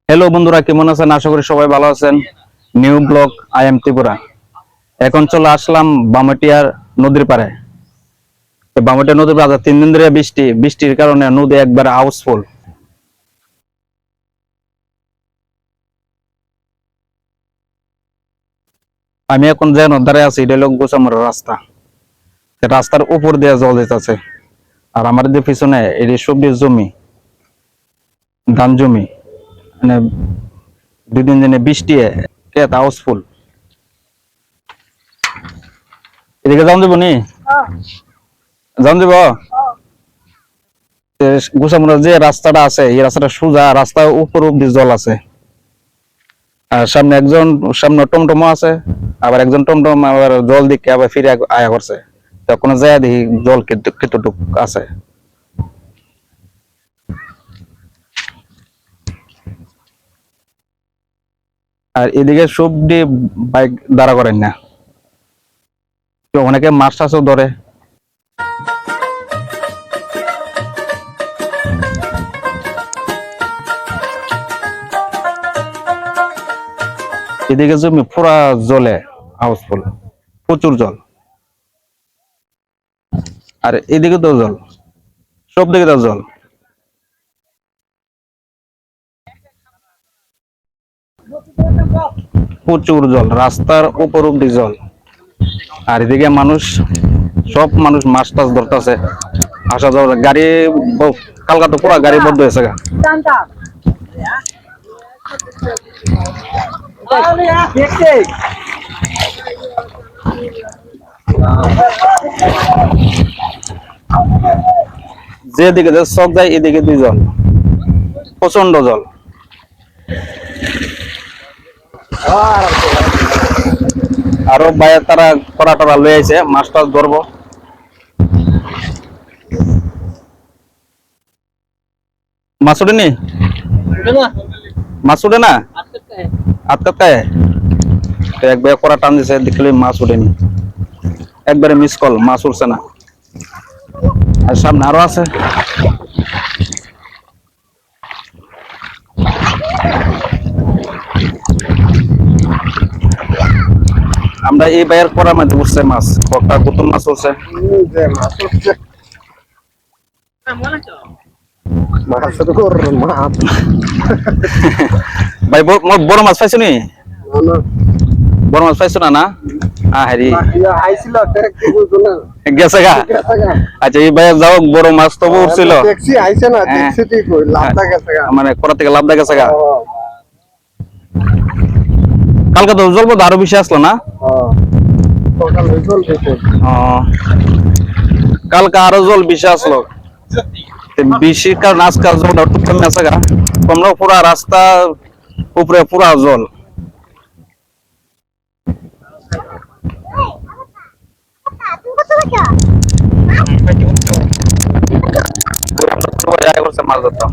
Hello বন্ধুরা, কেমন আছেন? আশা করি সবাই ভালো আছেন। New blog I am Tripura. এখন চলে আসলাম বামটিয়ার নদীর পাড়ে। বামটিয়া নদীর পাড়ে 3 দিন ধরে বৃষ্টির কারণে নদী একবার হাউসফুল। আমি এখন যে নদারে আছি এটা হলো গোসামুড়ার রাস্তা। রাস্তার উপর দিয়ে জল যেতেছে। আর আমার যে পিছনে এটি সবজির জমি, ধান জমি। মানে 2 দিন দিনে বৃষ্টি ক্ষেত হাউসফুল। এদিকে যান দিব নি? যান দিব। গোসামুড়ার যে রাস্তাটা আছে এই রাস্তাটা সোজা, রাস্তার উপর অব্দি জল আছে। আর সামনে টমটমও আছে। আবার একজন টমটম আবার জল দিকে আবার ফিরে আয়া করছে। তখন যায় দেখি জল কতটুক আছে। আর এদিকে সবজি বাইক দাঁড়া করেন না, তো অনেকে মাছ টাছও ধরে। এদিকে জমি পুরা জলে হাউসফুল, প্রচুর জল। আর এদিকে তো জল, সব দিকে তো জল। প্রচুর জল, রাস্তার উপর অব্দি জল। আর এদিকে সব মানুষ মাছ টাছ ধরতেছে, আসা যাওয়া গাড়ি। কালকা তো পুরা গাড়ি বন্ধ হয়েছে গা। যেদিকে যে চক যায় এদিকে দুই জল, প্রচন্ড জল। আরো বাইরে তারা করা টরা লয়ে আইছে, মাছ টাছ ধরবো। মাছ উঠেনি, মাছ উঠে না, আটকায়। তো একবার করা টান দিছে, দেখলে মাছ উঠেনি। একবারে মিস কল, মাছ উঠছে না। আর সামনে আরো আছে। আমরা এই বাইরের করার মধ্যে উঠছে মাছ, কটা কত মাছ উঠছে। ভাই বড় মাছ পাইছো নি? বড় মাছ পাইছো না? না হারি গেছে গা। আচ্ছা এই ভাই যাও, বড় মাছ তো উঠছিল, মানে করা থেকে লাভ গেছে গা। কালকে তো জল বোধ আরো বেশি আসলো না? কালকে আরো জল বেশি আসলো, বেশির কারণ আজকাল জলটা একটু কমে আছে গা। তোমরা পুরা রাস্তা উপরে পুরা জল। মাছ ধরতাম।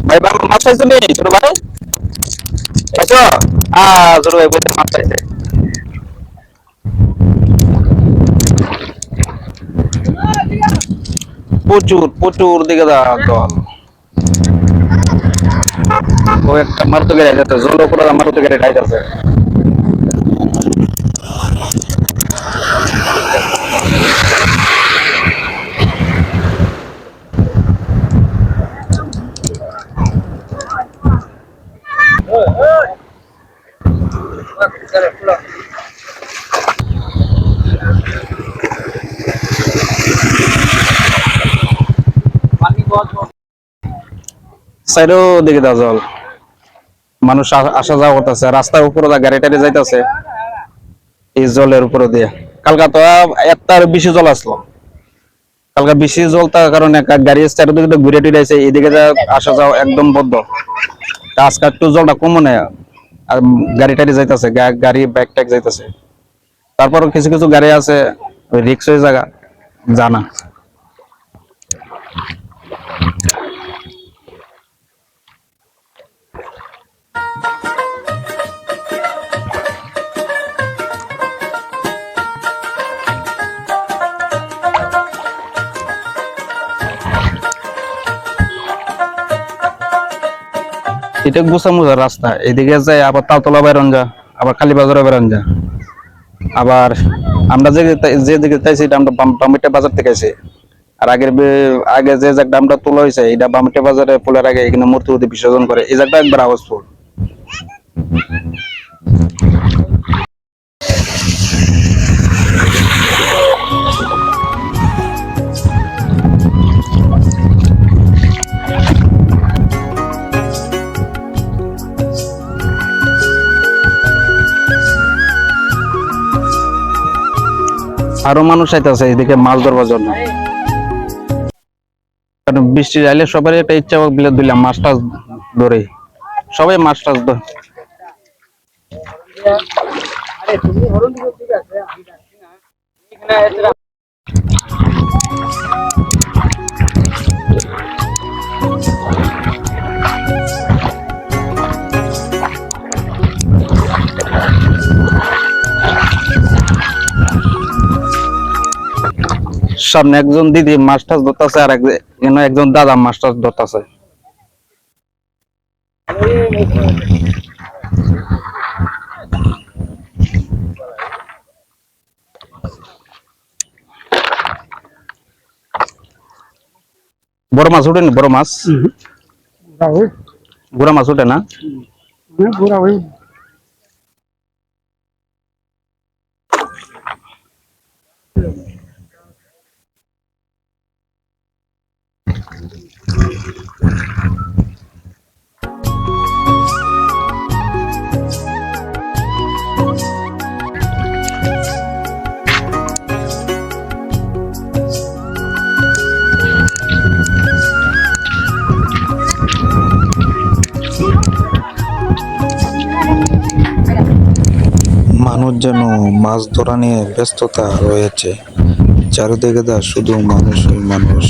ভাই মাছ পাইছো নি ছোট ভাই? পাইছো? ছোট ভাই বলতে মাছ পাইছে। প্রচুর প্রচুর দিকে জল। ও একটা মারুতি গাড়ি যাচ্ছে, জল উপরে মারুতি গাড়ি যাইতেছে। সাইডও দিকে দাও জল, মানুষ আসা যাওয়া করতেছে, রাস্তার উপরে গাড়ি টাড়ি যাইতেছে এই জলের উপরে দিয়ে। কালকা তো একটার বেশি জল আসলো। কালকা বেশি জল থাকার কারণে গাড়ি চারিদিকে ঘুরে টুরেছে, এদিকে আসা যাওয়া একদম বদ্ধ। আজকে একটু জলটা কম নেই, আর গাড়ি টাড়ি যাইতেছে, গাড়ি বাইক টাইক যাইতেছে। তারপর কিছু কিছু গাড়ি আছে রিক্স হয়ে জায়গা জানা। এটা গুছা মুছা রাস্তা, এদিকে যায় আবার তালতলা বেরন যা, আবার কালীবাজারে বেরন যা, আবার আমরা যেদিকে চাইছি এটা আমরা বামিটা বাজার থেকে আইছি। আর আগে যে জায়গাটা আমরা তোলা হয়েছে এটা বামিটা বাজারে পোলের আগে এখানে মূর্তি বিসর্জন করে, এই জায়গাটা একবার হাউসফুল। আরো মানুষ আইতেছে এদিকে মাছ ধরবার জন্য, কারণ বৃষ্টি আইলে সবারই একটা ইচ্ছা বিলে দিলাম মাছ টাছ ধরে, সবাই মাছ টাছ ধরে। সামনে একজন দিদি মাছ টাছ ধরতেছে, আর একজন দাদা মাছ টাছ ধরতেছে। বড় মাছ উঠেনি? বড় মাছ গুড়া মাছ উঠে না? মানুষ যেন মাছ ধরা নিয়ে ব্যস্ততা রয়েছে, চারিদিকে দা শুধু মানুষই মানুষ।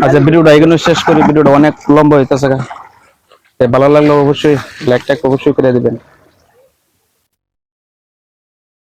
আচ্ছা, ভিডিওটা এখানে শেষ করি, ভিডিওটা অনেক লম্বা হইতেছে। ভালো লাগলে অবশ্যই লাইকটা অবশ্যই করে দিবেন।